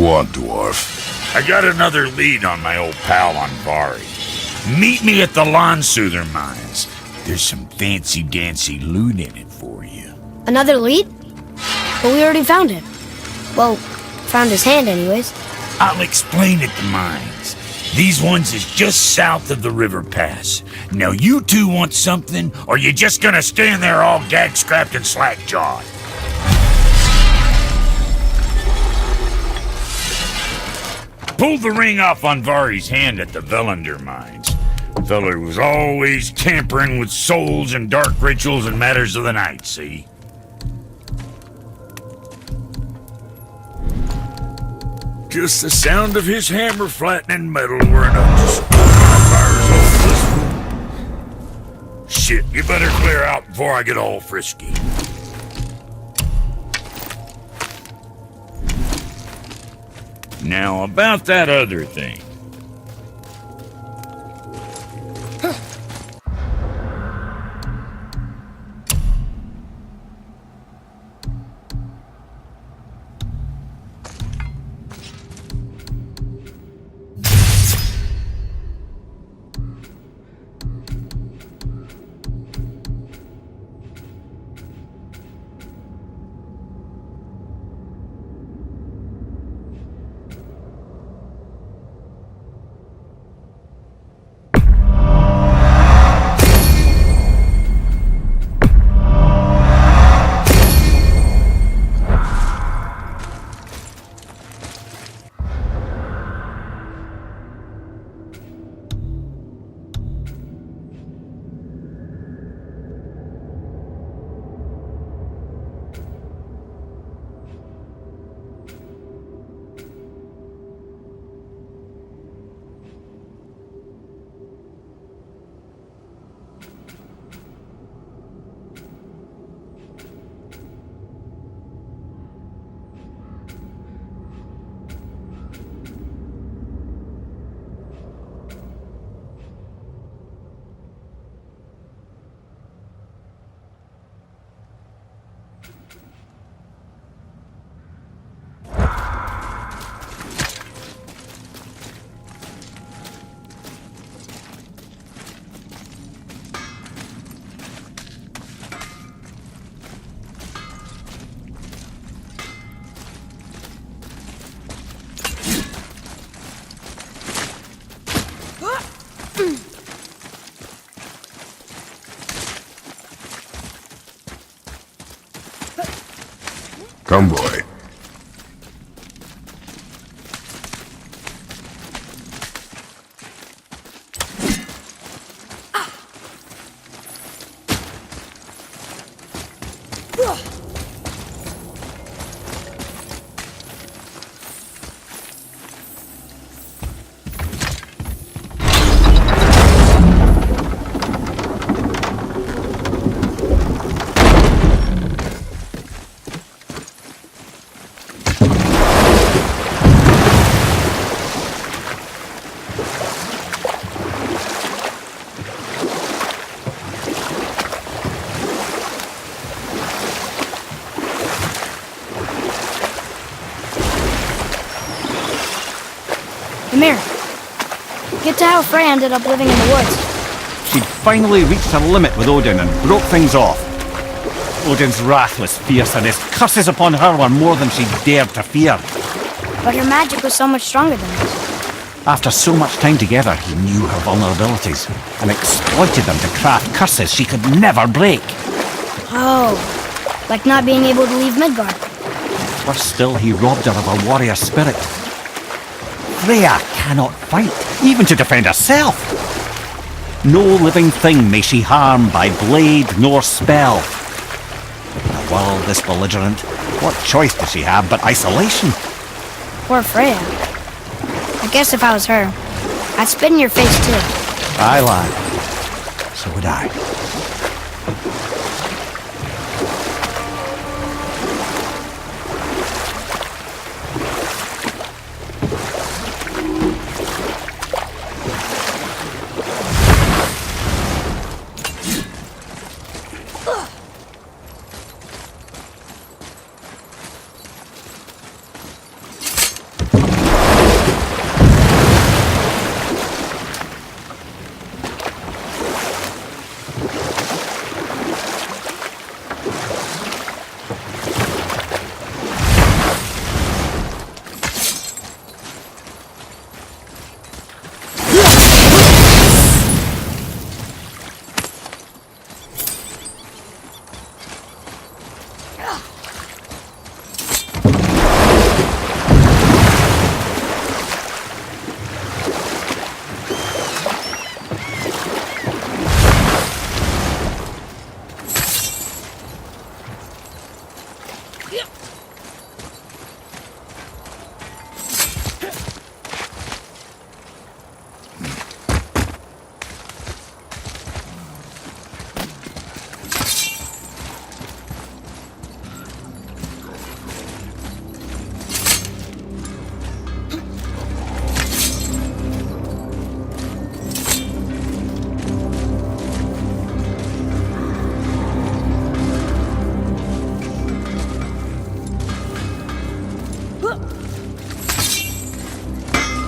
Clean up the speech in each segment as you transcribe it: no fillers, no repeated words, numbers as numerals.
want, dwarf? I got another lead on my old pal Anvari. Meet me at the Lawnsoother Mines. There's some fancy-dancy loot in it for you. Another lead? But we already found him. Well, found his hand anyways. I'll explain at the mines. These ones is just south of the river pass. Now you two want something, or you just gonna stand there all gag-scrapped and slack-jawed? Pulled the ring off Anvari's hand at the Velander mines. Feller was always tampering with souls and dark rituals and matters of the night, see? Just the sound of his hammer flattening metal were enough to start my fires off this. Shit, you better clear out before I get all frisky. Now, about that other thing. Come, boy. Mimir, get to how Freya ended up living in the woods. She'd finally reached her limit with Odin and broke things off. Odin's wrath was fierce and his curses upon her were more than she dared to fear. But her magic was so much stronger than his. After so much time together, he knew her vulnerabilities and exploited them to craft curses she could never break. Oh, like not being able to leave Midgard. Worse still, he robbed her of her warrior spirit. Freya cannot fight, even to defend herself. No living thing may she harm by blade nor spell. In a world this belligerent, what choice does she have but isolation? Poor Freya. I guess if I was her, I'd spit in your face too. Aye, lad. So would I.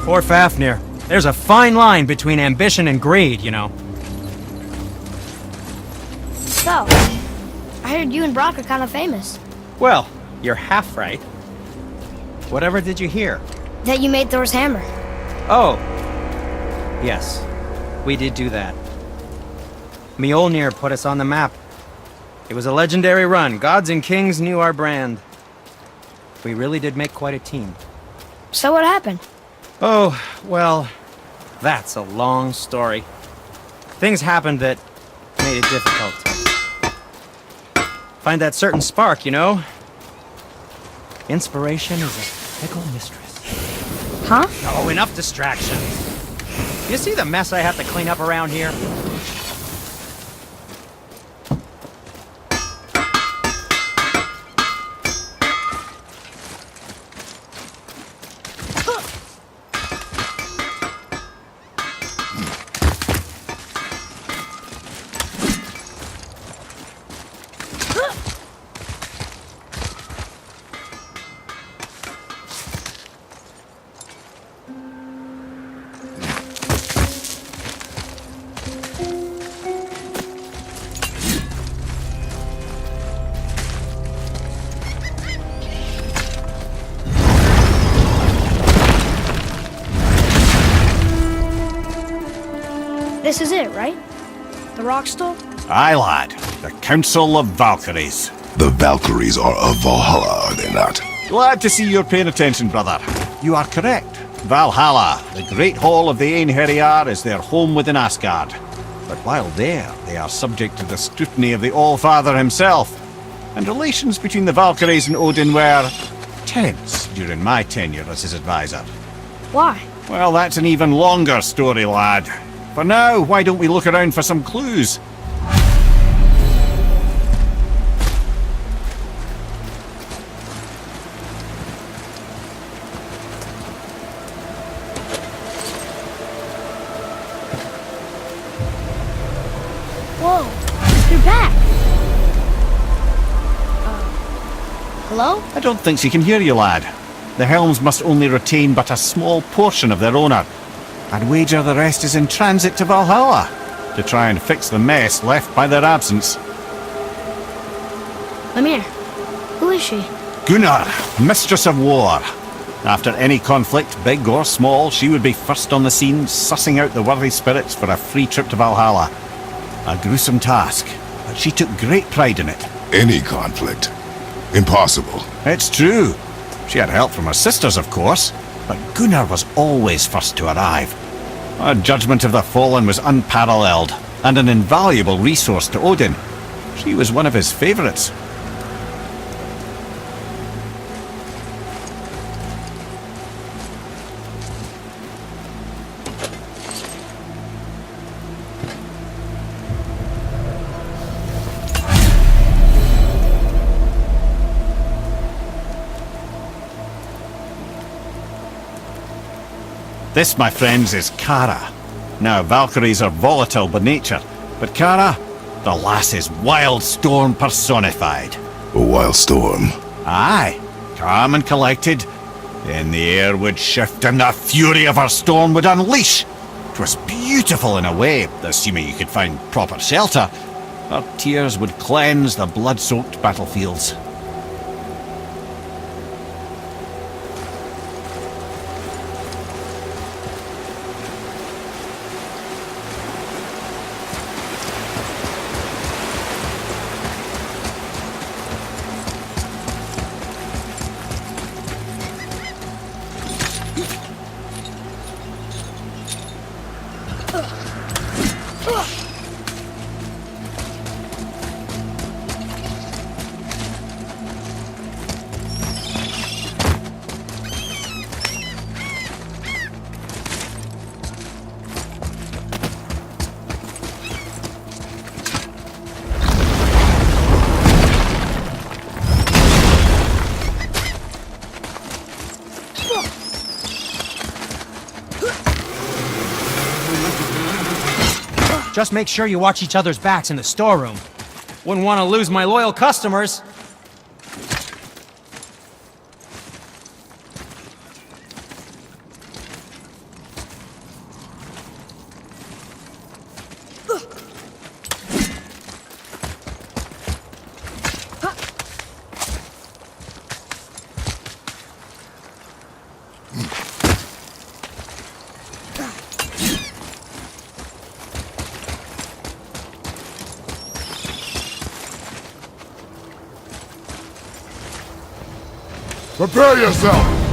Poor Fafnir. There's a fine line between ambition and greed, you know. So, I heard you and Brock are kind of famous. Well, you're half right. Whatever did you hear? That you made Thor's hammer. Oh. Yes. We did do that. Mjolnir put us on the map. It was a legendary run. Gods and kings knew our brand. We really did make quite a team. So what happened? Oh, well, that's a long story. Things happened that made it difficult to find that certain spark, you know? Inspiration is a fickle mistress. Huh? Oh, enough distractions. You see the mess I have to clean up around here? This is it, right? The rock stone? Aye, lad. The Council of Valkyries. The Valkyries are of Valhalla, are they not? Glad to see you're paying attention, brother. You are correct. Valhalla, the great hall of the Einherjar, is their home within Asgard. But while there, they are subject to the scrutiny of the All-Father himself. And relations between the Valkyries and Odin were tense during my tenure as his advisor. Why? Well, that's an even longer story, lad. For now, why don't we look around for some clues? Whoa, you're back. Hello? I don't think she can hear you, lad. The helms must only retain but a small portion of their owner. I'd wager the rest is in transit to Valhalla to try and fix the mess left by their absence. Lemire, who is she? Gunnar, Mistress of War. After any conflict, big or small, she would be first on the scene, sussing out the worthy spirits for a free trip to Valhalla. A gruesome task, but she took great pride in it. Any conflict. Impossible. It's true. She had help from her sisters, of course, but Gunnar was always first to arrive. Her judgment of the fallen was unparalleled, and an invaluable resource to Odin. She was one of his favourites. This, my friends, is Kara. Now, Valkyries are volatile by nature, but Kara, the lass is wild storm personified. A wild storm. Aye, calm and collected. Then the air would shift and the fury of her storm would unleash. 'Twas beautiful in a way, assuming you could find proper shelter. Her tears would cleanse the blood-soaked battlefields. Just make sure you watch each other's backs in the storeroom. Wouldn't want to lose my loyal customers. Prepare yourself!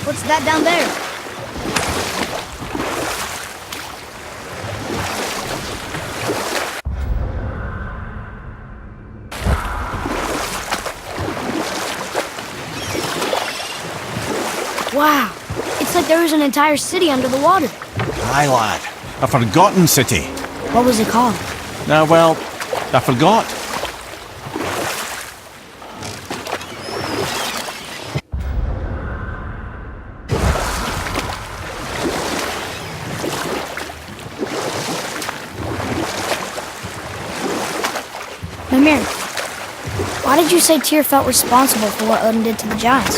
What's that down there? like there was an entire city under the water. Aye, lad. A forgotten city. What was it called? Well, I forgot. Mimir, why did you say Tyr felt responsible for what Odin did to the giants?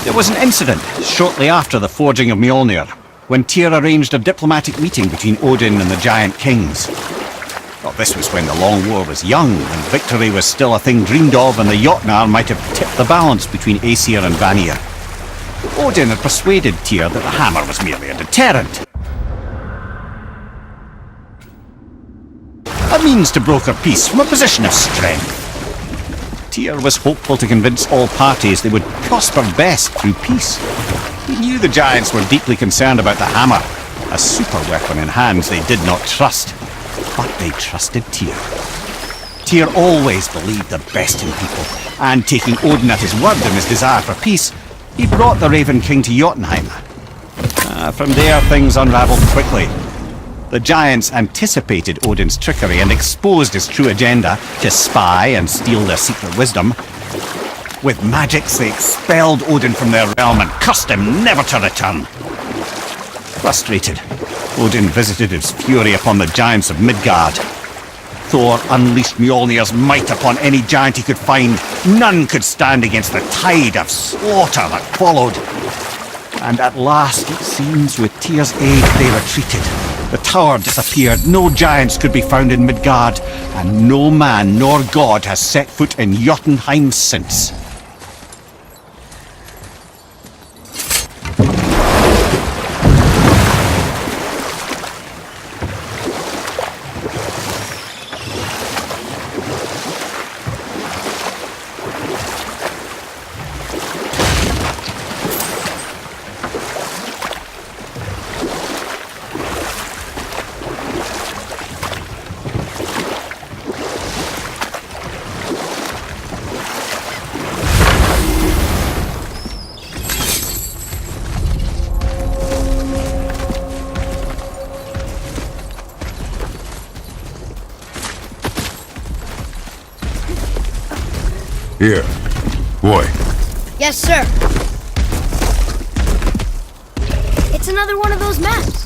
There was an incident shortly after the forging of Mjolnir, when Tyr arranged a diplomatic meeting between Odin and the giant kings. Well, this was when the Long War was young, and victory was still a thing dreamed of, and the Jotnar might have tipped the balance between Aesir and Vanir. Odin had persuaded Tyr that the hammer was merely a deterrent. A means to broker peace from a position of strength. Tyr was hopeful to convince all parties they would prosper best through peace. He knew the giants were deeply concerned about the hammer, a super weapon in hands they did not trust. But they trusted Tyr. Tyr always believed the best in people, and taking Odin at his word in his desire for peace, he brought the Raven King to Jotunheim. From there, things unravelled quickly. The giants anticipated Odin's trickery and exposed his true agenda to spy and steal their secret wisdom. With magics, they expelled Odin from their realm and cursed him never to return. Frustrated, Odin visited his fury upon the giants of Midgard. Thor unleashed Mjolnir's might upon any giant he could find. None could stand against the tide of slaughter that followed. And at last, it seems, with Tyr's aid, they retreated. The tower disappeared, no giants could be found in Midgard, and no man nor god has set foot in Jotunheim since. Here. Boy. Yes, sir. It's another one of those maps.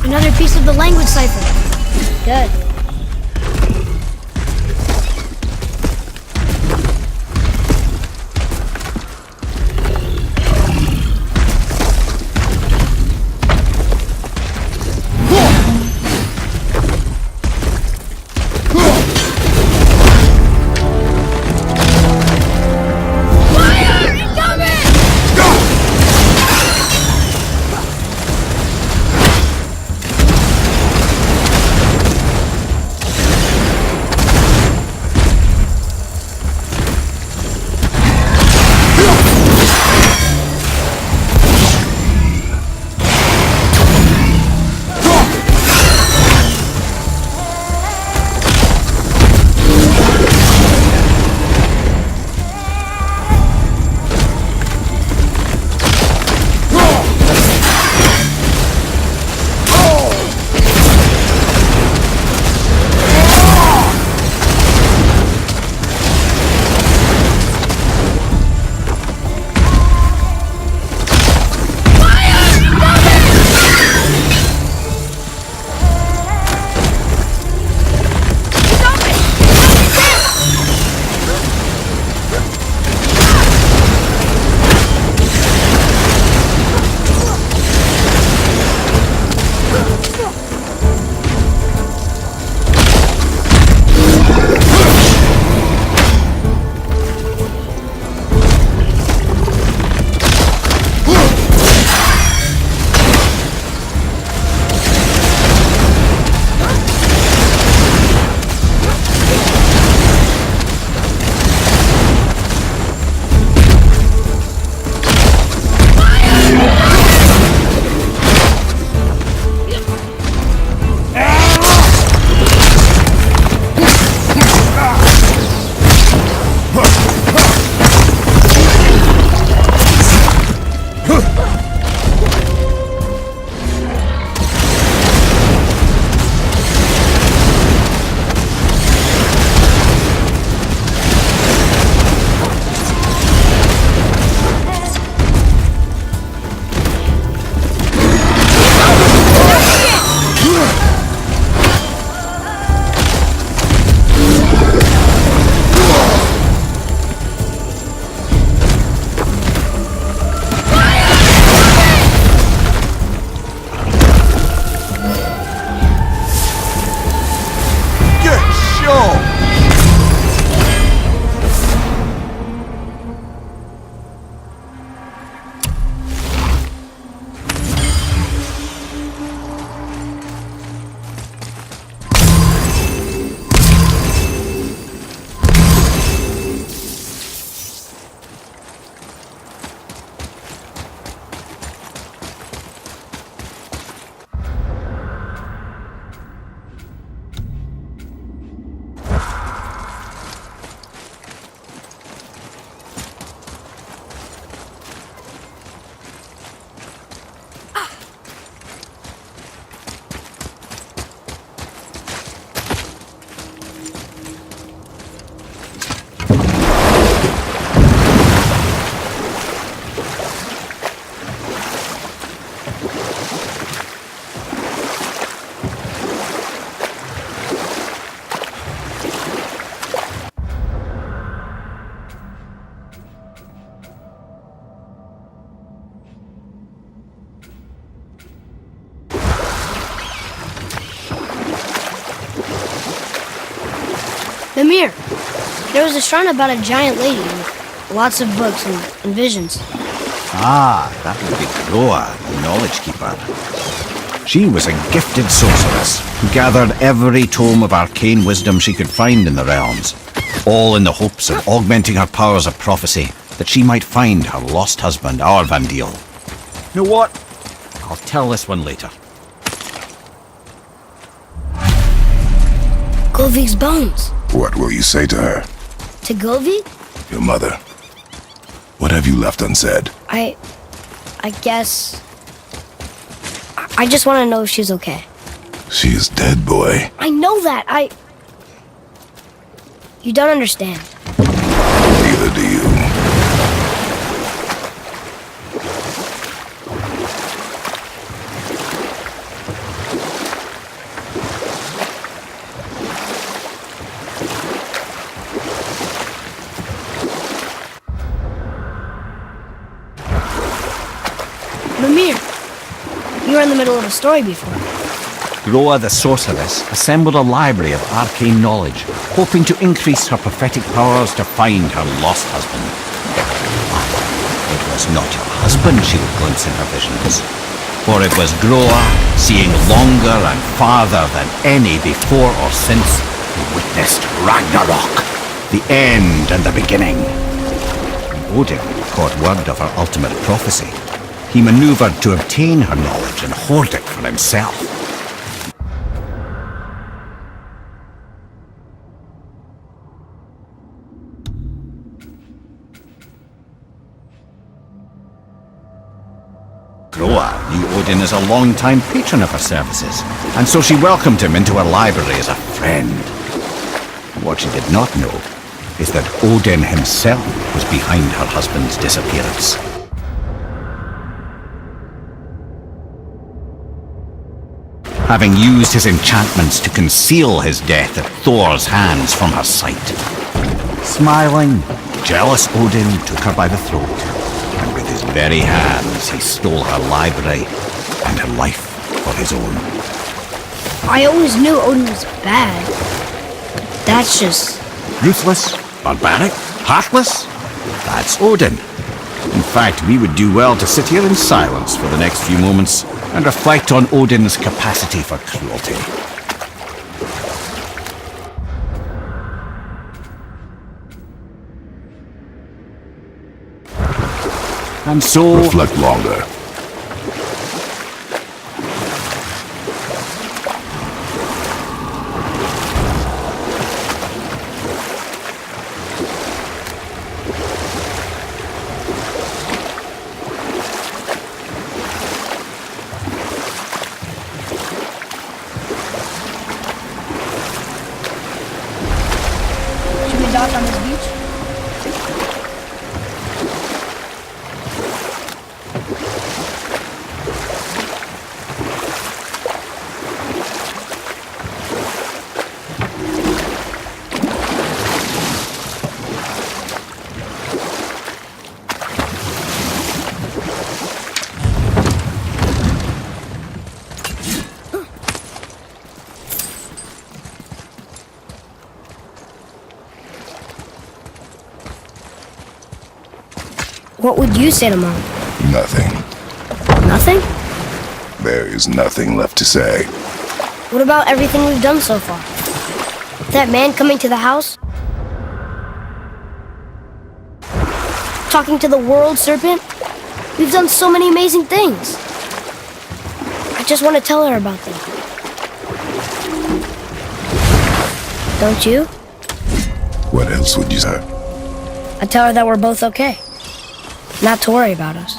Another piece of the language cipher. Good. Mimir, there was a shrine about a giant lady with lots of books and visions. Ah, that would be Groa, the Knowledge Keeper. She was a gifted sorceress who gathered every tome of arcane wisdom she could find in the realms, all in the hopes of augmenting her powers of prophecy, that she might find her lost husband, Arvandil. You know what? I'll tell this one later. Gullveig's bones. What will you say to her? To Gullveig? Your mother. What have you left unsaid? I guess... I just want to know if she's okay. She is dead, boy. I know that, You don't understand. Neither do you. Mimir, you were in the middle of a story before. Groa the sorceress assembled a library of arcane knowledge, hoping to increase her prophetic powers to find her lost husband. It was not her husband she would glimpse in her visions, for it was Groa, seeing longer and farther than any before or since, who witnessed Ragnarok, the end and the beginning. When Odin caught word of her ultimate prophecy, he maneuvered to obtain her knowledge and hoard it for himself. Groa knew Odin as a long-time patron of her services, and so she welcomed him into her library as a friend. What she did not know is that Odin himself was behind her husband's disappearance. Having used his enchantments to conceal his death at Thor's hands from her sight. Smiling, jealous Odin took her by the throat, and with his very hands he stole her library and her life for his own. I always knew Odin was bad. That's just... Ruthless, barbaric, heartless? That's Odin. In fact, we would do well to sit here in silence for the next few moments and reflect on Odin's capacity for cruelty. And so... Reflect longer. Should we dock on this beach? What would you say to Mom? Nothing. Nothing? There is nothing left to say. What about everything we've done so far? That man coming to the house? Talking to the world serpent? We've done so many amazing things. I just want to tell her about them. Don't you? What else would you say? I tell her that we're both okay. Not to worry about us.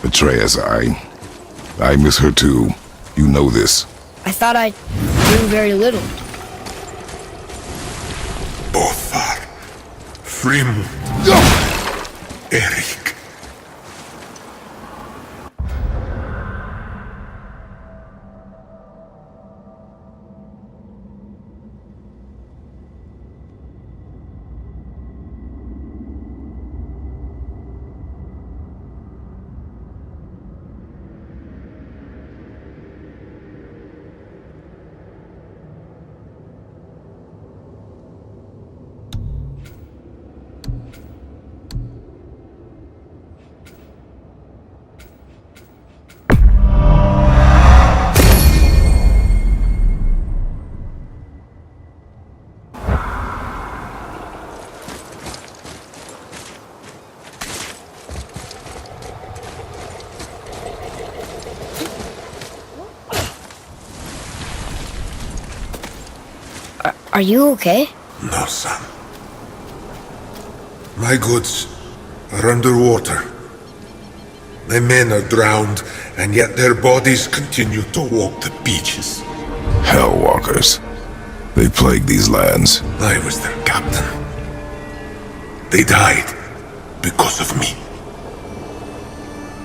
Atreus, I miss her too. You know this. I thought I knew very little. Bothar. Frim. Erik. Are you okay? No, son. My goods are underwater. My men are drowned, and yet their bodies continue to walk the beaches. Hellwalkers. They plague these lands. I was their captain. They died because of me.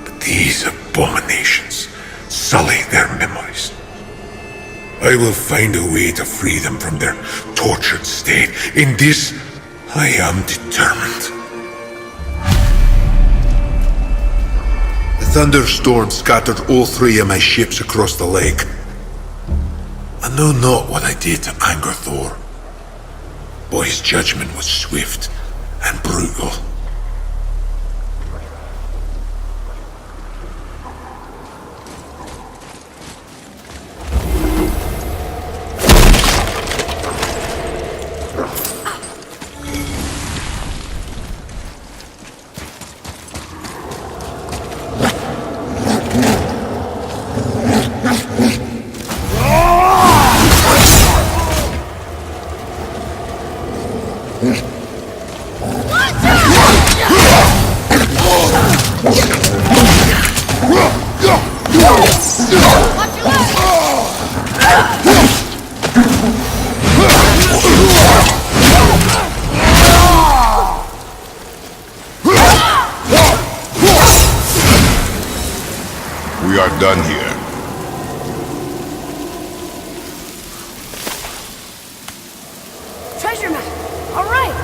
But these abominations sully their memories. I will find a way to free them from their tortured state. In this, I am determined. The thunderstorm scattered all 3 of my ships across the lake. I know not what I did to anger Thor, but his judgment was swift and brutal. We are done here. Treasure map. All right.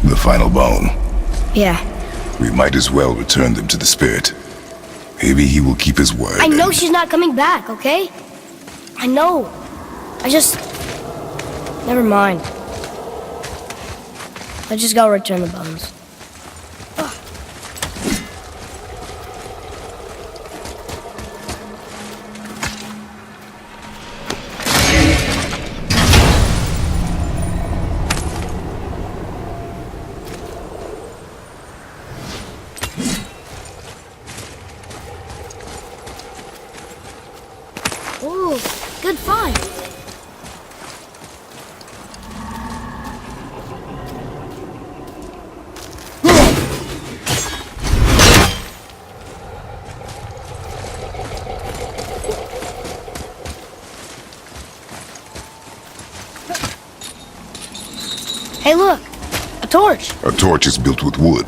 The final bone. Yeah. We might as well return them to the spirit. Maybe he will keep his word. I know she's not coming back, okay? I know. I just... Never mind. Let's just go return the bones. Ooh, good find. Hey, look! A torch! A torch is built with wood.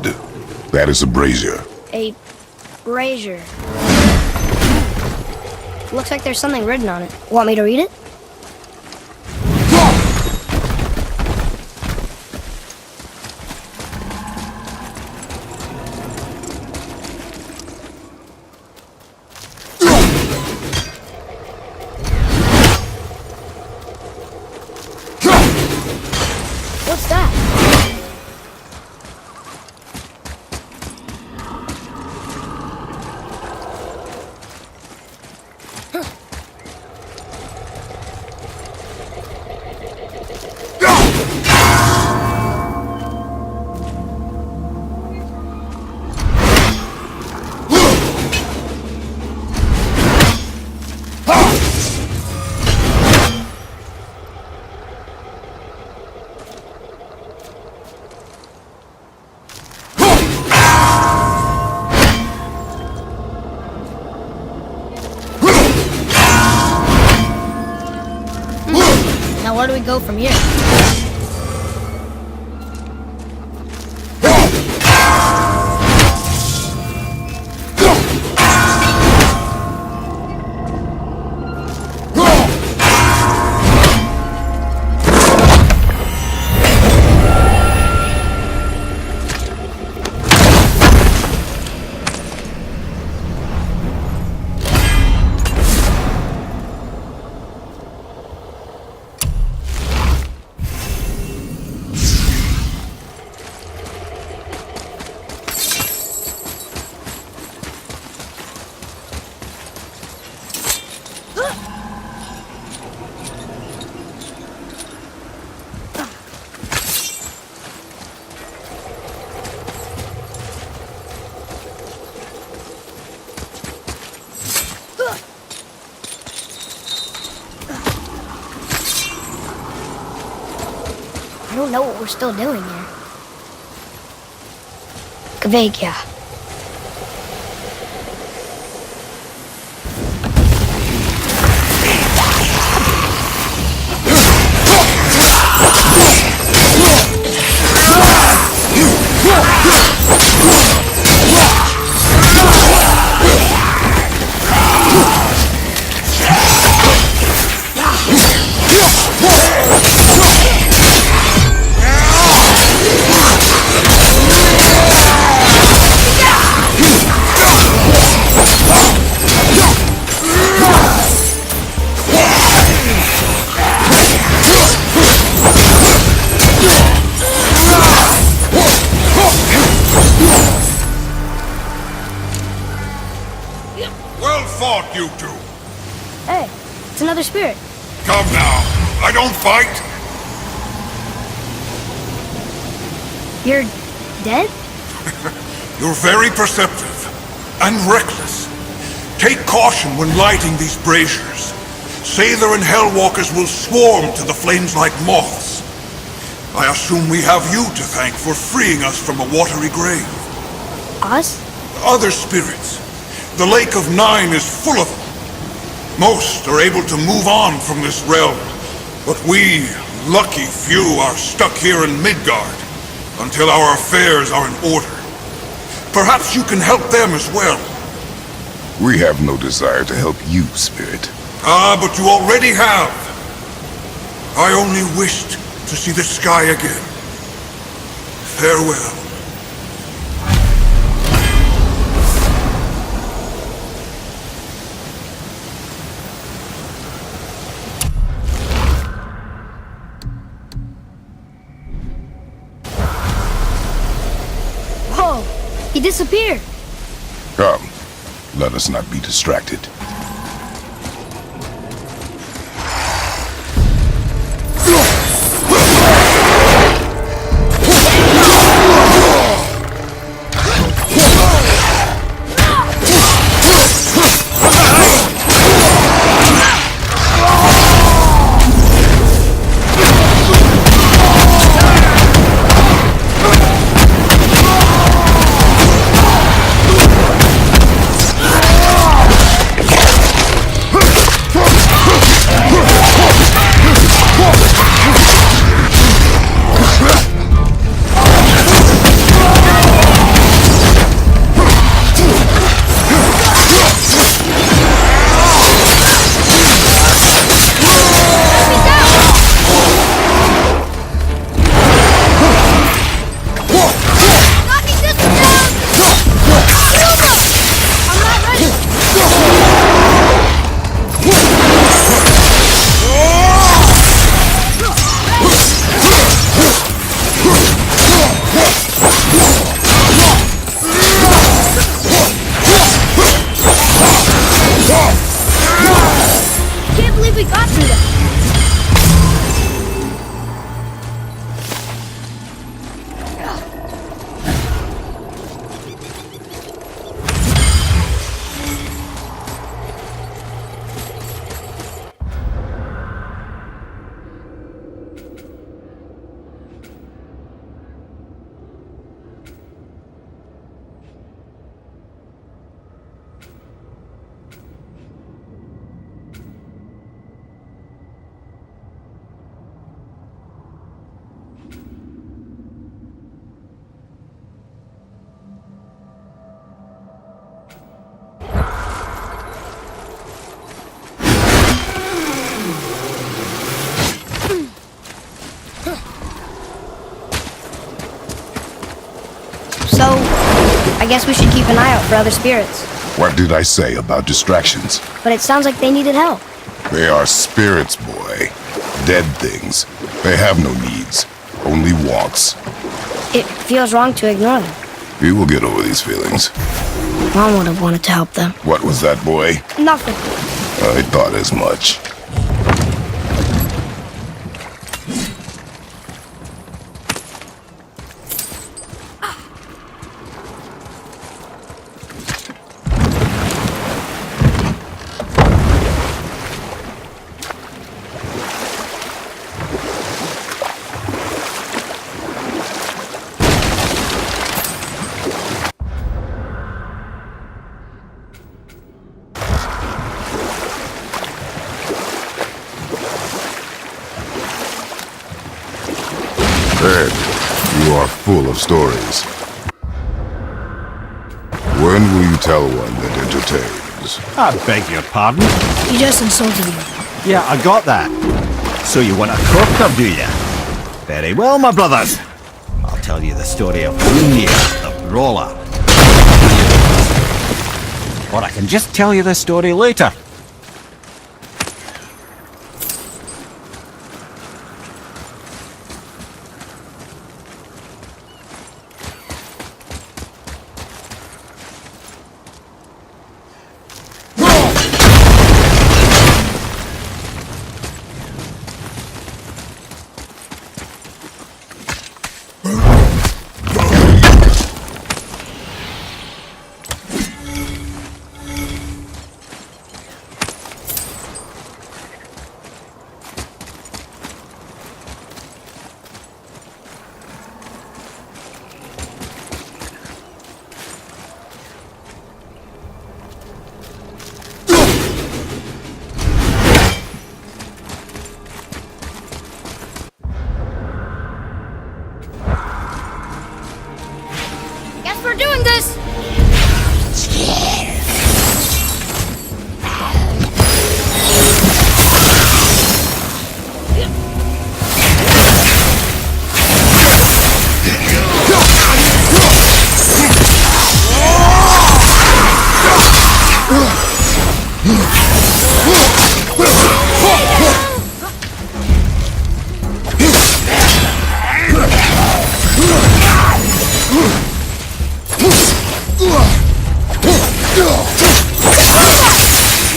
That is a brazier. A brazier. Looks like there's something written on it. Want me to read it? Now where do we go from here? I don't know what we're still doing here. Gullveig, yeah. Well fought, you two. Hey, it's another spirit. Come now. I don't fight. You're dead? You're very perceptive and reckless. Take caution when lighting these braziers. Sailor and Hellwalkers will swarm to the flames like moths. I assume we have you to thank for freeing us from a watery grave. Us? Other spirits. The Lake of Nine is full of them. Most are able to move on from this realm, but we, lucky few, are stuck here in Midgard until our affairs are in order. Perhaps you can help them as well. We have no desire to help you, Spirit. Ah, but you already have. I only wished to see the sky again. Farewell. Whoa, he disappeared. Come, let us not be distracted. guess we should keep an eye out for other spirits. What did I say about distractions? But it sounds like they needed help. They are spirits, boy. Dead things. They have no needs, only wants. It feels wrong to ignore them. You will get over these feelings. Mom would have wanted to help them. What was that, boy? Nothing. I thought as much. Ed, you are full of stories. When will you tell one that entertains? I beg your pardon? He just insulted you. Yeah, I got that. So you want a corker, do you? Very well, my brothers. I'll tell you the story of Gungnir, the brawler. Or I can just tell you the story later. Guess we're doing this!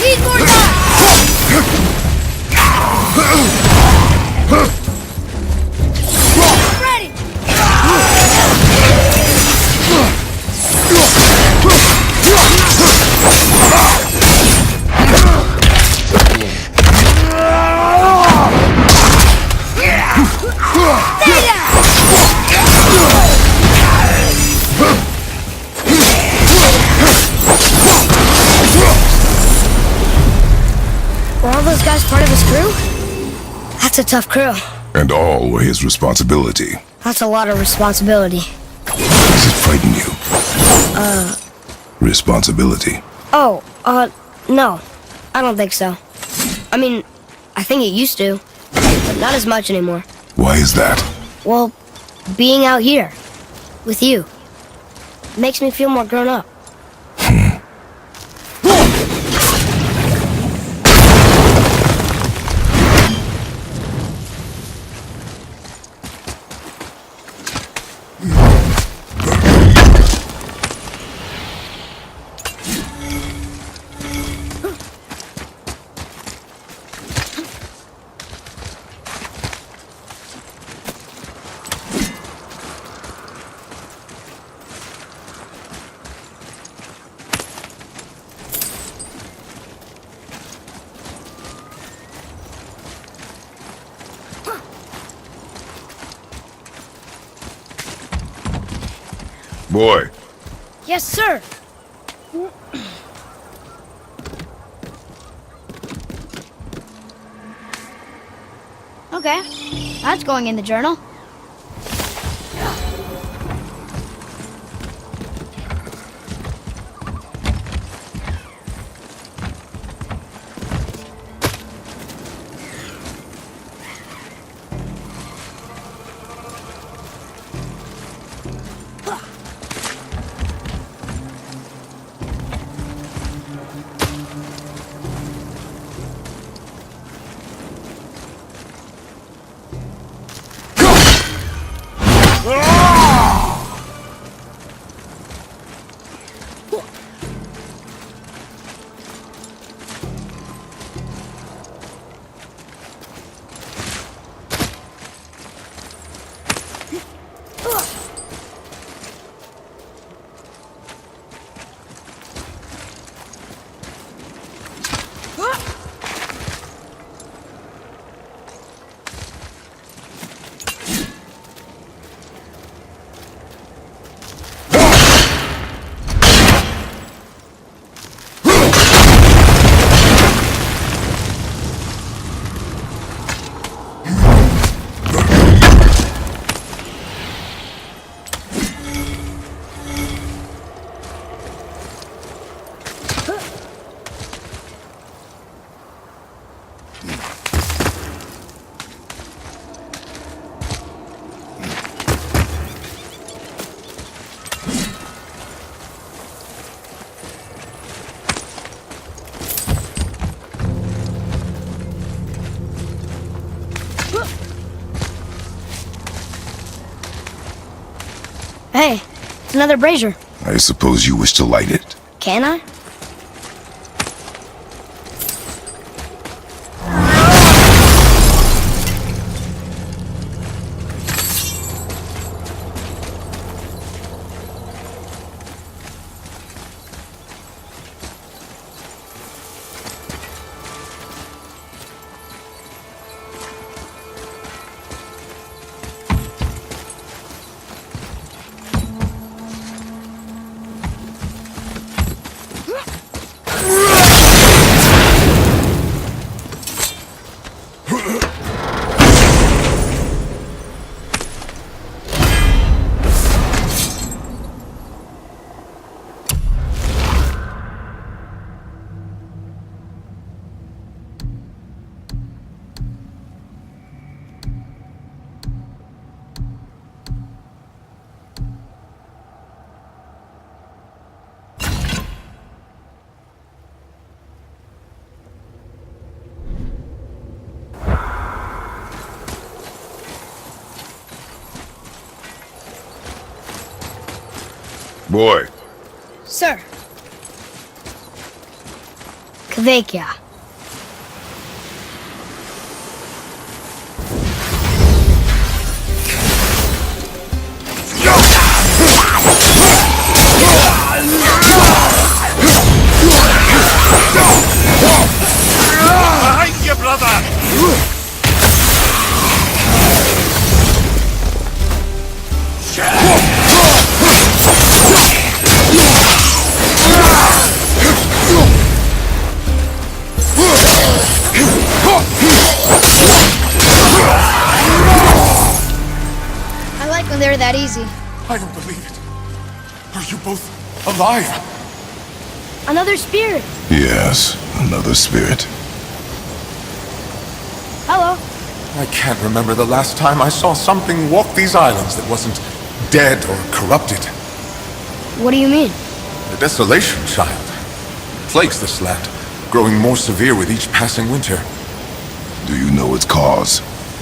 Need more time! Ready! Were all those guys part of his crew? That's a tough crew. And all were his responsibility. That's a lot of responsibility. Does it frighten you? Responsibility. Oh, no. I don't think so. I mean, I think it used to, but not as much anymore. Why is that? Well, being out here, with you, makes me feel more grown up. Boy, Yes, sir. Okay, that's going in the journal. Hey, it's another brazier. I suppose you wish to light it. Can I? Boy, Sir. Kvekia. Behind you, brother! I like when they're that easy. I don't believe it. Are you both alive? Another spirit. yes, another spirit. Hello. I can't remember the last time I saw something walk these islands that wasn't dead or corrupted. What do you mean? The desolation, child, plagues this land, growing more severe with each passing winter. Do you know its cause?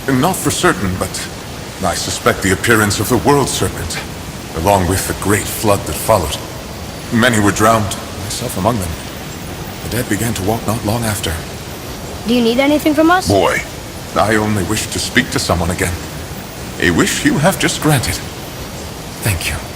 Not for certain, but I suspect the appearance of the World Serpent, along with the great flood that followed. Many were drowned, myself among them. The dead began to walk not long after. Do you need anything from us? Boy, I only wish to speak to someone again. A wish you have just granted. Thank you.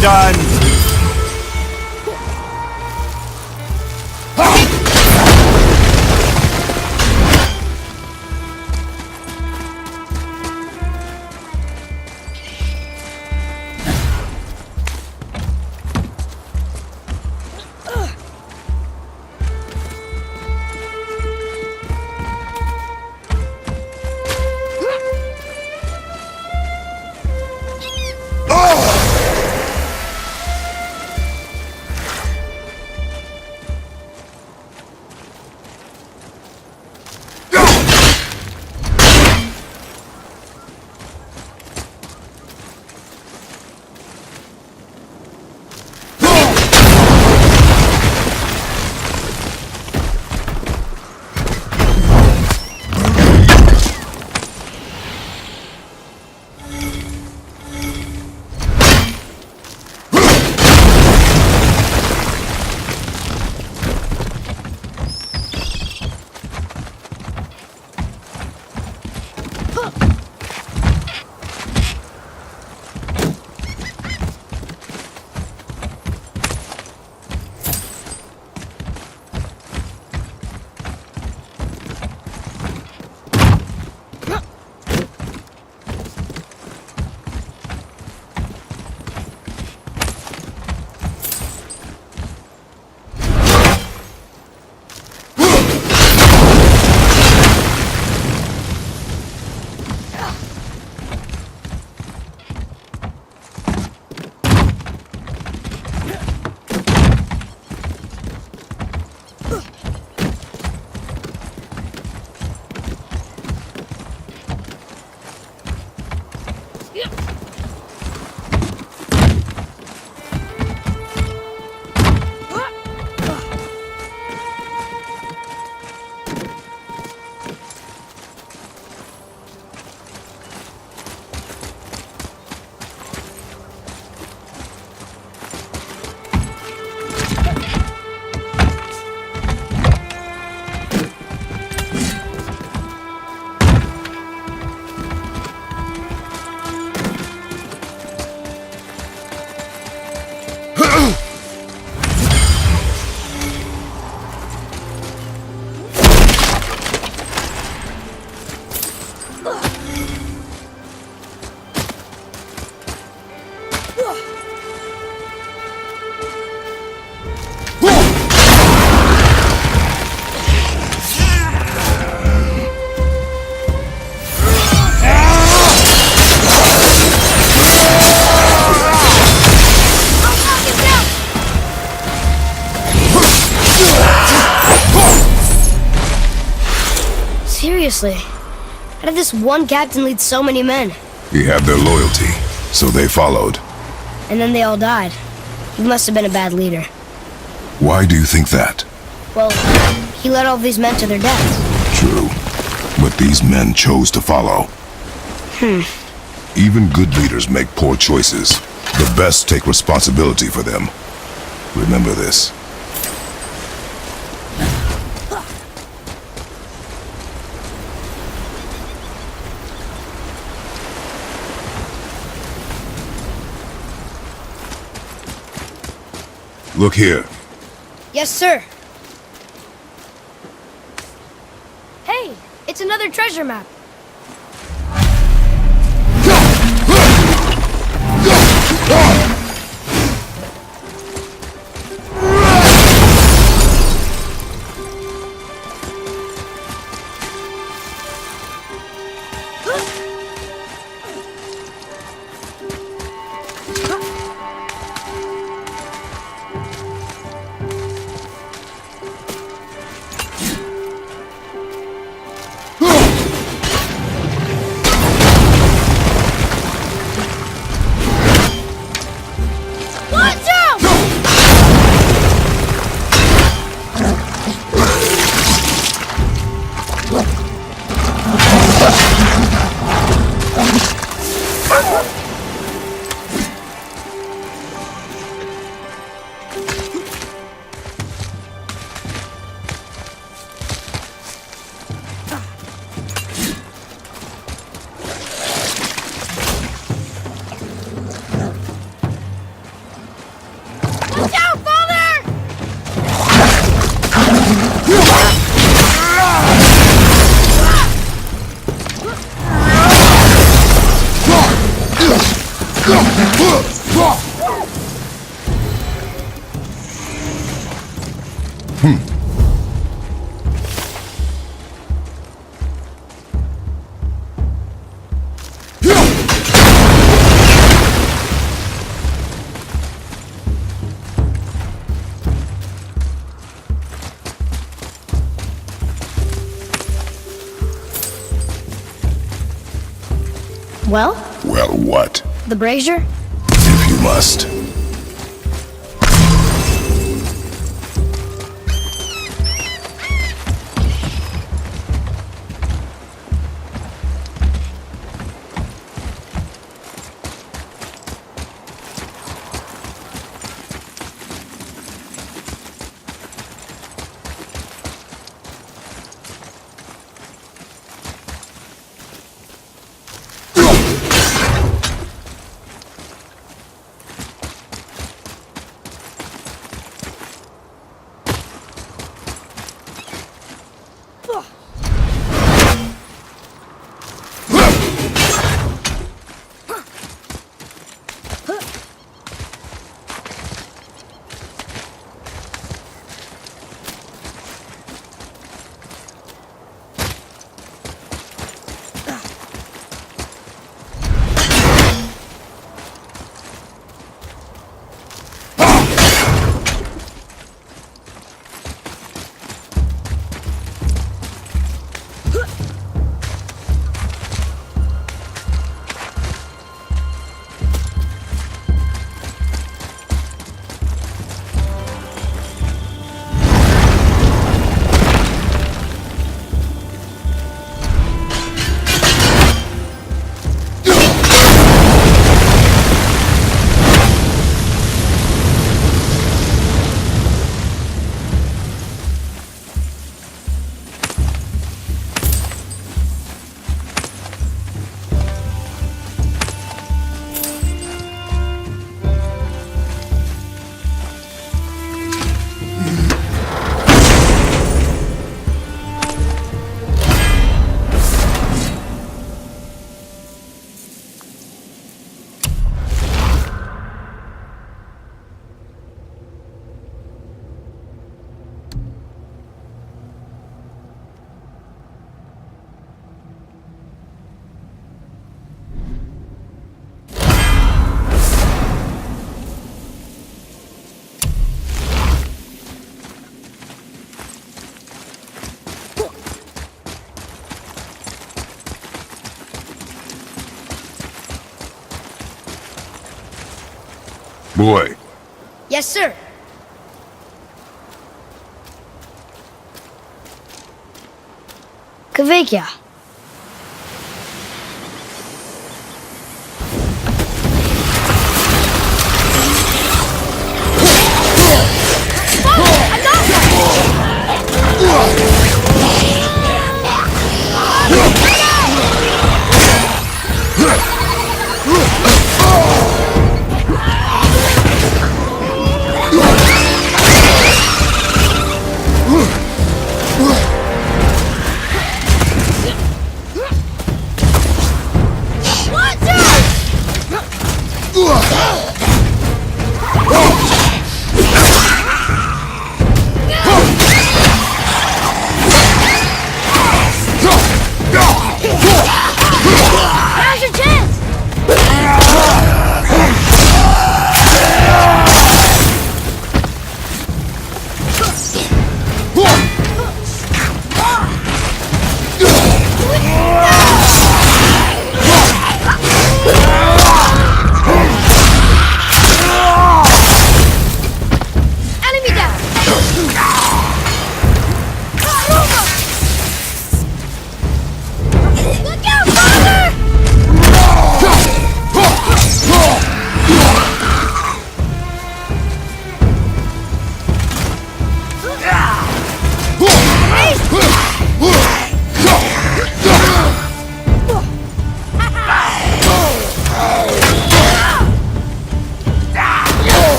done. Seriously, how did this one captain lead so many men? He had their loyalty, so they followed. And then they all died. He must have been a bad leader. Why do you think that? Well, he led all these men to their deaths. True. But these men chose to follow. Even good leaders make poor choices. The best take responsibility for them. Remember this. Look here. Yes, sir. Hey, it's another treasure map. Well? Well, what? The brazier? If you must. Boy, Yes, sir. Gullveig. Now's your chance! Enemy down! Look out, father!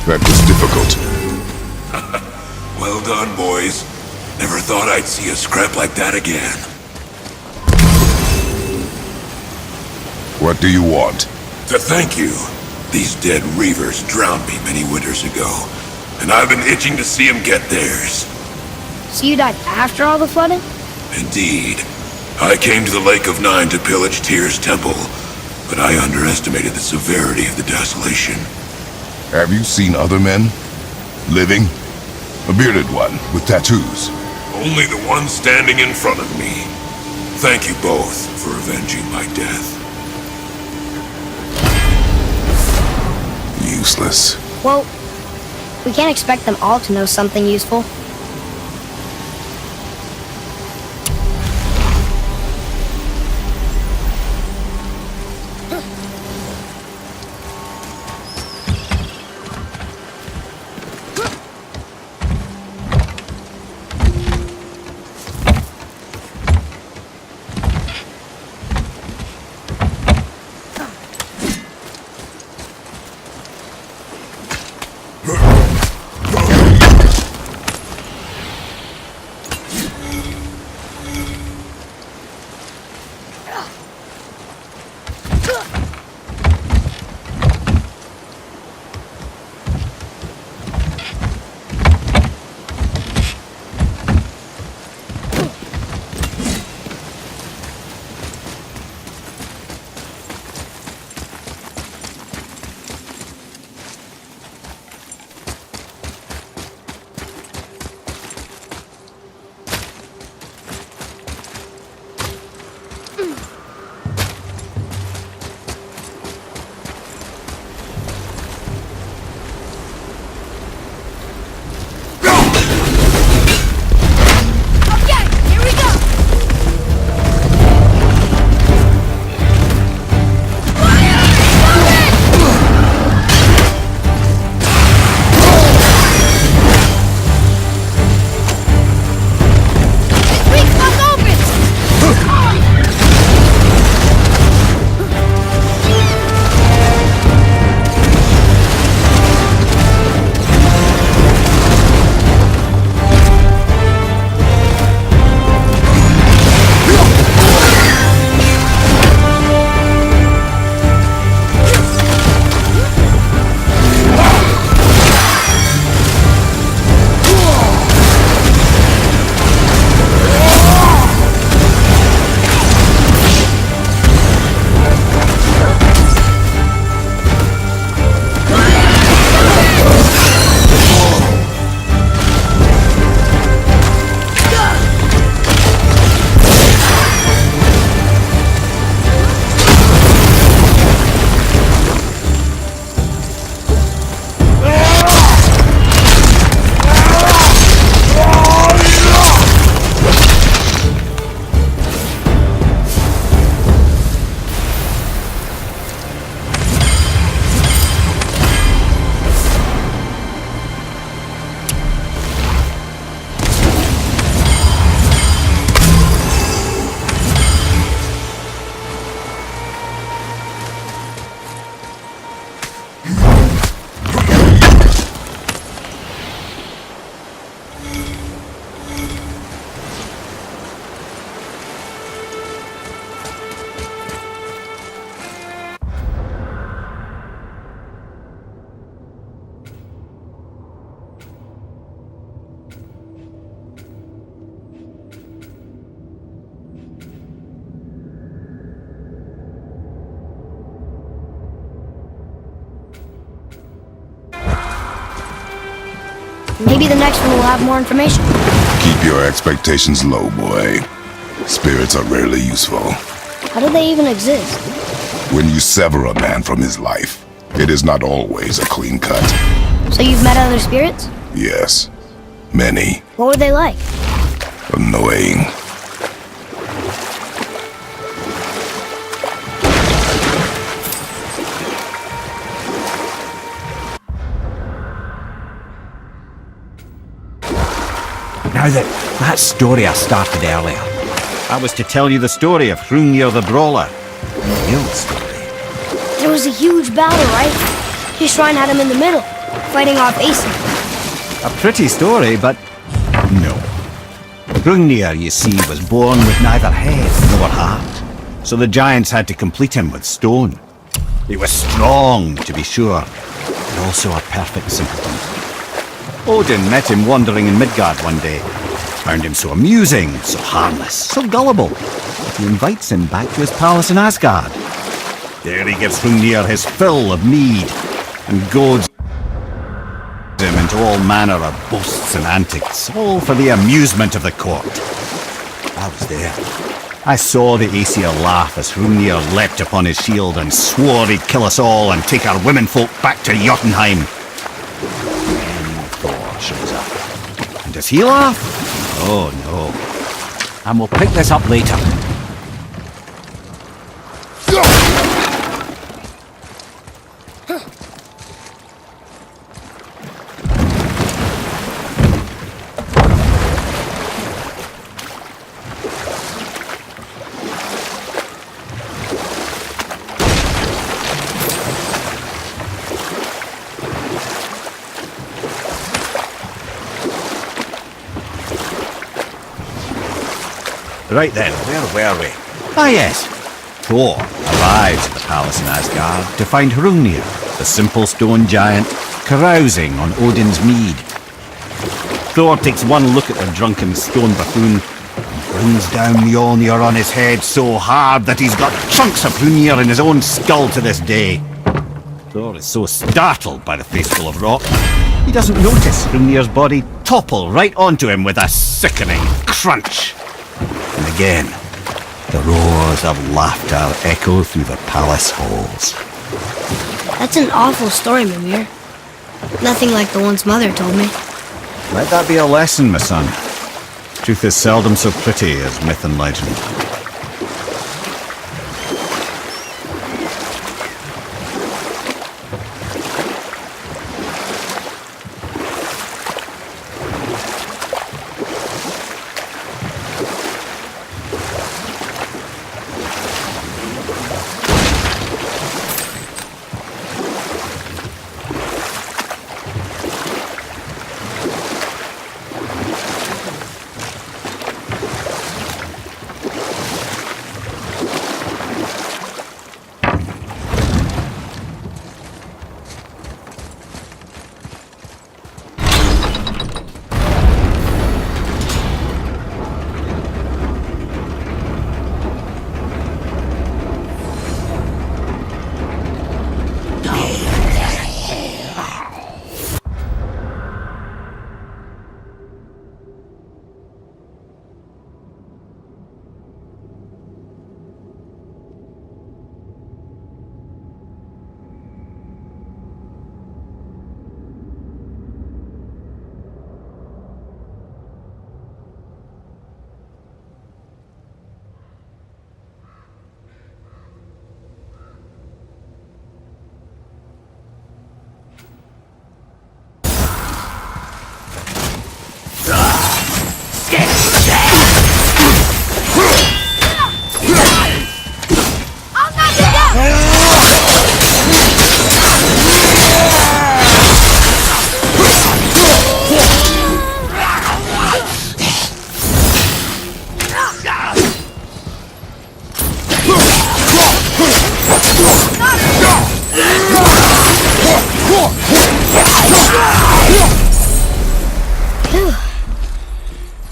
that was difficult. Well done, boys. Never thought I'd see a scrap like that again. What do you want? To thank you. These dead reavers drowned me many winters ago, and I've been itching to see them get theirs. So you died after all the flooding? Indeed. I came to the Lake of Nine to pillage Tyr's temple, but I underestimated the severity of the desolation. Have you seen other men? Living? A bearded one with tattoos. Only the one standing in front of me. Thank you both for avenging my death. Useless. Well, we can't expect them all to know something useful. Maybe the next one will have more information. Keep your expectations low, boy. Spirits are rarely useful. How do they even exist? When you sever a man from his life, it is not always a clean cut. So you've met other spirits? Yes, many. What were they like? Annoying. Now that story I started earlier, I was to tell you the story of Hrungnir the Brawler. The old story. There was a huge battle, right? His shrine had him in the middle, fighting off Aeson. A pretty story, but no. Hrungnir, you see, was born with neither head nor heart, so the giants had to complete him with stone. He was strong, to be sure, but also a perfect simpleton. Odin met him wandering in Midgard one day. Found him so amusing, so harmless, so gullible, that he invites him back to his palace in Asgard. There he gives Hrungnir his fill of mead, and goads him into all manner of boasts and antics, all for the amusement of the court. I was there. I saw the Aesir laugh as Hrungnir leapt upon his shield and swore he'd kill us all and take our womenfolk back to Jotunheim. Then Thor shows up. And does he laugh? Oh no. And we'll pick this up later. Right then, where were we? Ah yes, Thor arrives at the palace in Asgard to find Hrungnir, the simple stone giant, carousing on Odin's mead. Thor takes one look at the drunken stone buffoon and brings down Mjolnir on his head so hard that he's got chunks of Hrungnir in his own skull to this day. Thor is so startled by the face full of rock, he doesn't notice Hrungnir's body topple right onto him with a sickening crunch. And again, the roars of laughter echo through the palace halls. That's an awful story, Mimir. Nothing like the ones Mother told me. Let that be a lesson, my son. Truth is seldom so pretty as myth and legend.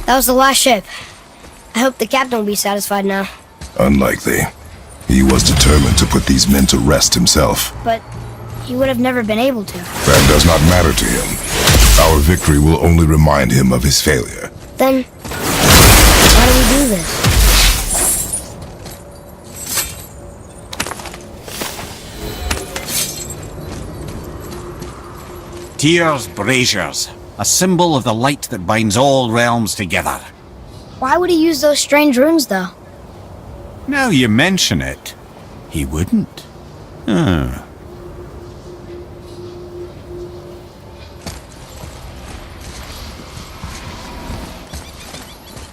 That was the last ship. I hope the captain will be satisfied now. Unlikely. He was determined to put these men to rest himself. But he would have never been able to. That does not matter to him. Our victory will only remind him of his failure. Then, why do we do this? Tyr's braziers, a symbol of the light that binds all realms together. Why would he use those strange runes, though? Now you mention it, he wouldn't.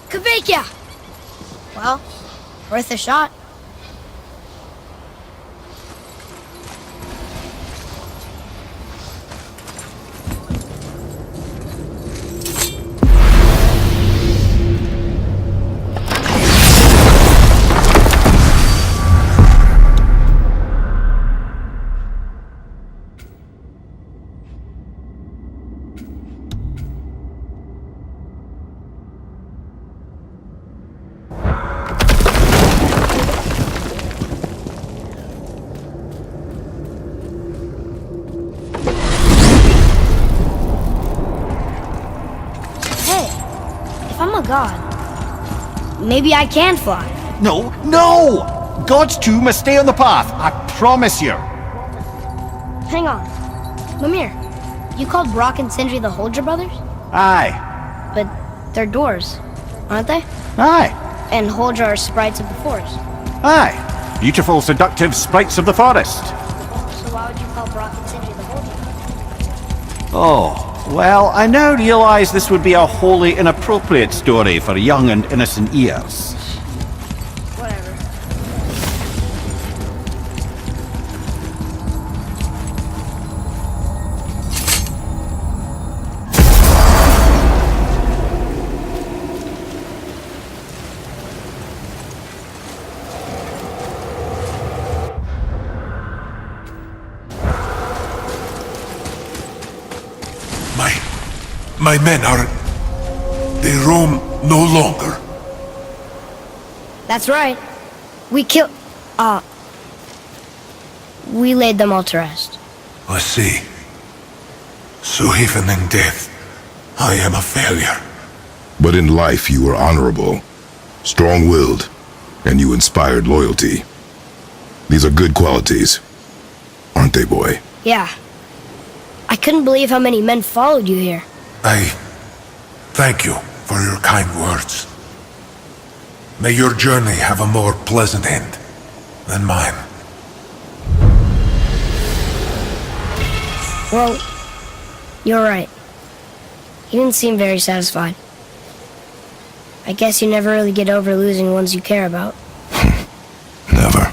Gullveig! Well, worth a shot. god. Maybe I can fly. No, no! God's two must stay on the path, I promise you. Hang on. Mimir, you called Brock and Sindri the Holger brothers? Aye, But they're dwarves, aren't they? aye, And Holger are sprites of the forest. aye. Beautiful, seductive sprites of the forest. So why would you call Brock and Sindri the Holger? Oh, well, I now realize this would be a wholly inappropriate story for young and innocent ears. Whatever. My men are... They roam no longer. That's right. We laid them all to rest. I see. So even in death, I am a failure. But in life you were honorable, strong-willed, and you inspired loyalty. These are good qualities, aren't they, boy? Yeah. I couldn't believe how many men followed you here. I thank you for your kind words. May your journey have a more pleasant end than mine. Well, you're right. You didn't seem very satisfied. I guess you never really get over losing ones you care about. Never.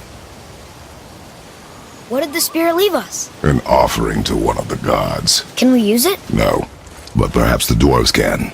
What did the spirit leave us? An offering to one of the gods. Can we use it? No, but perhaps the dwarves can.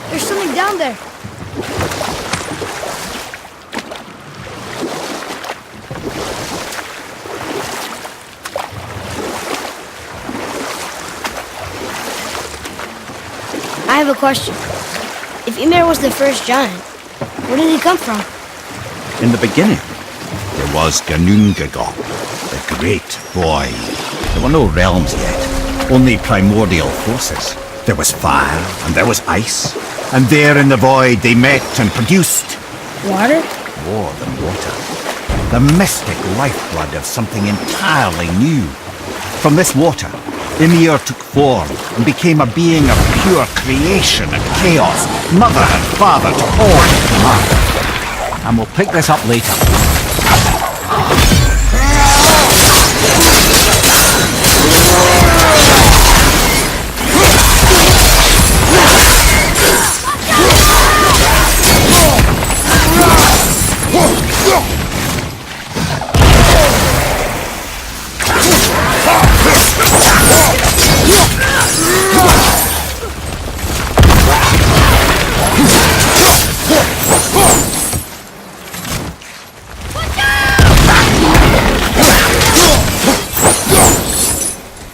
There's something down there. I have a question. If Ymir was the first giant, where did he come from? In the beginning, there was Ganungagok, the great void. There were no realms yet, only primordial forces. There was fire, and there was ice, and there in the void they met and produced Water? more than water. The mystic lifeblood of something entirely new. From this water, Ymir took form and became a being of pure creation and chaos, mother and father to all command. And we'll pick this up later.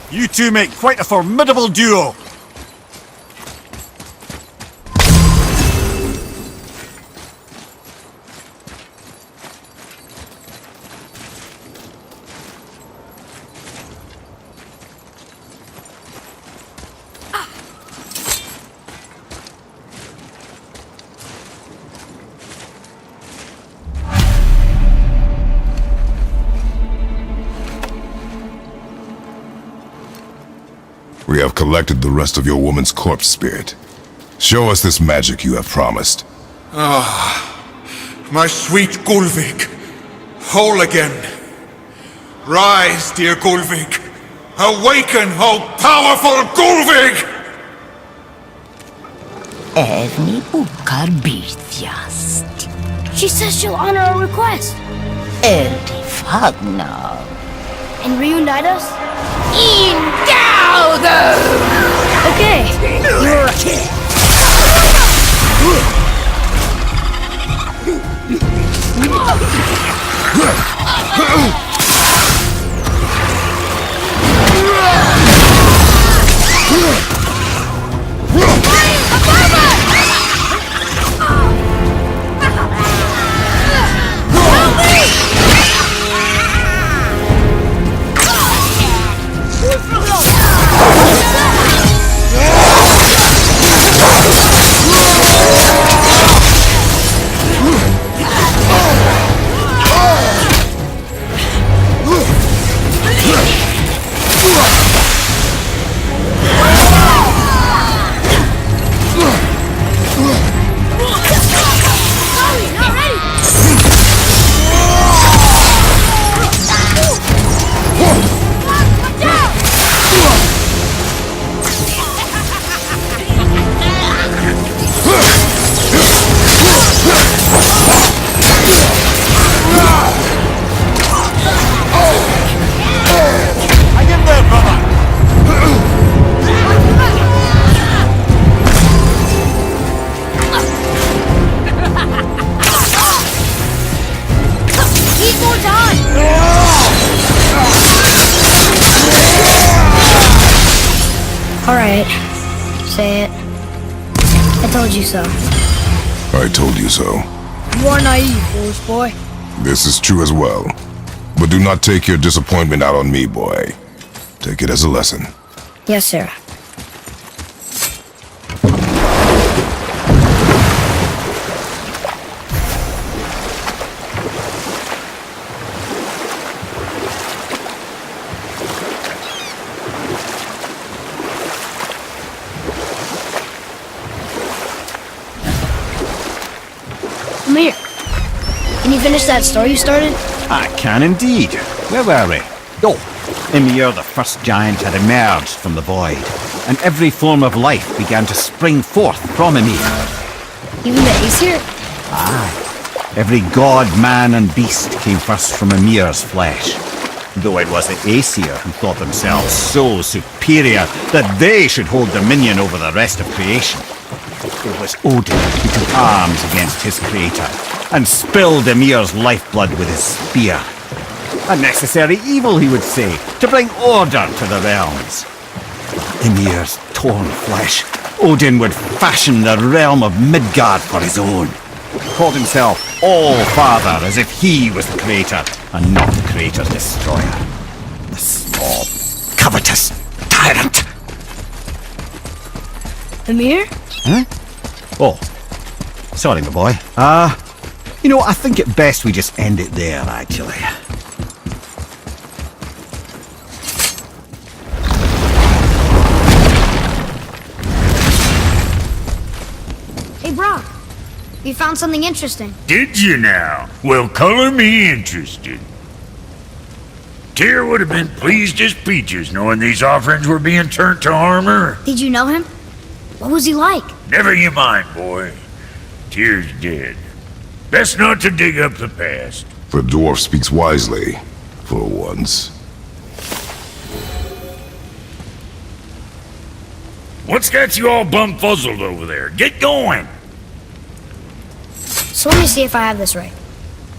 You two make quite a formidable duo. We have collected the rest of your woman's corpse spirit. Show us this magic you have promised. My sweet Gullveig, whole again. Rise, dear Gullveig. Awaken, oh powerful Gullveig! Evni Karbithiast. She says she'll honor our request Eldi Fagnar. and reunite us. Indaudo! Okay, you're right. Alright. Say it. I told you so. I told you so. You are naive, foolish boy. This is true as well. But do not take your disappointment out on me, boy. Take it as a lesson. Yes, Sarah. Come here. Can you finish that story you started? I can indeed. Where were we? Oh, Ymir, the first giant, had emerged from the void, and every form of life began to spring forth from Ymir. Even the Aesir? Aye. Every god, man, and beast came first from Ymir's flesh. Though it was the Aesir who thought themselves so superior that they should hold dominion over the rest of creation. It was Odin who took arms against his creator and spilled Ymir's lifeblood with his spear. A necessary evil, he would say, to bring order to the realms. Ymir's torn flesh, Odin would fashion the realm of Midgard for his own. Called himself All-Father, as if he was the creator and not the creator's destroyer. The small, covetous tyrant. Ymir? Huh? Oh, sorry, my boy. You know, I think it best we just end it there, actually. Hey, Brock. We found something interesting. Did you now? Well, color me interested. Tyr would have been pleased as peaches knowing these offerings were being turned to armor. Did you know him? What was he like? Never you mind, boy. Tyr's dead. Best not to dig up the past. The dwarf speaks wisely, for once. What's got you all bumfuzzled over there? Get going! So let me see if I have this right.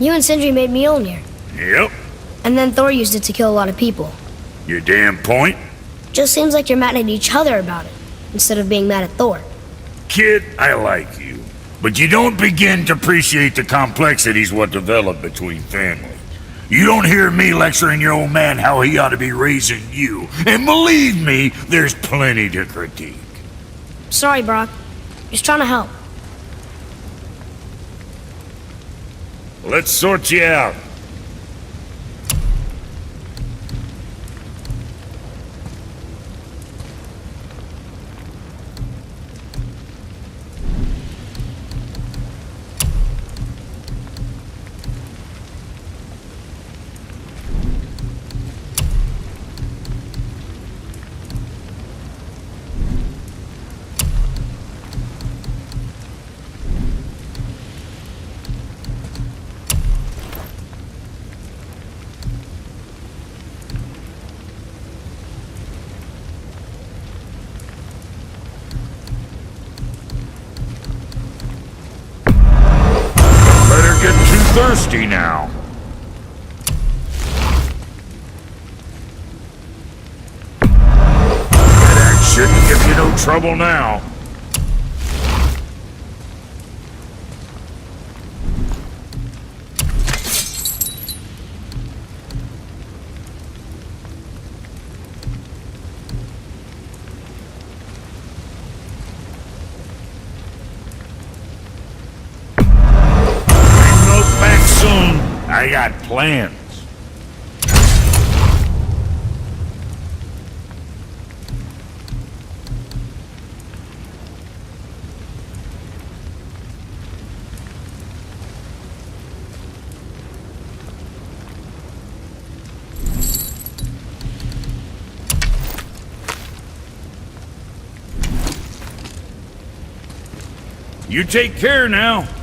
You and Sindri made Mjolnir, Yep. and then Thor used it to kill a lot of people. Your damn point? Just seems like you're mad at each other about it, instead of being mad at Thor. Kid, I like you. But you don't begin to appreciate the complexities what develop between families. You don't hear me lecturing your old man how he ought to be raising you. And believe me, there's plenty to critique. Sorry, Brock. Just trying to help. Let's sort you out. easy now. That shouldn't give you no trouble now. Soon, I got plans. You take care now.